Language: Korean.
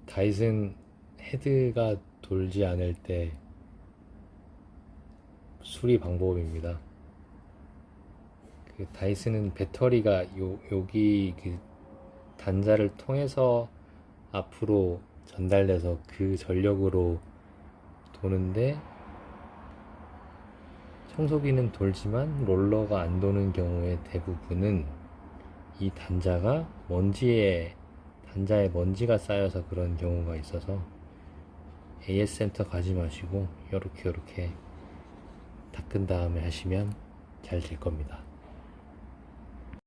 다이슨 헤드가 돌지 않을 때 수리 방법입니다. 그 다이슨은 배터리가 여기 그 단자를 통해서 앞으로 전달돼서 그 전력으로 도는데, 청소기는 돌지만 롤러가 안 도는 경우의 대부분은 이 단자에 먼지가 쌓여서 그런 경우가 있어서 AS 센터 가지 마시고 요렇게 닦은 다음에 하시면 잘 될 겁니다.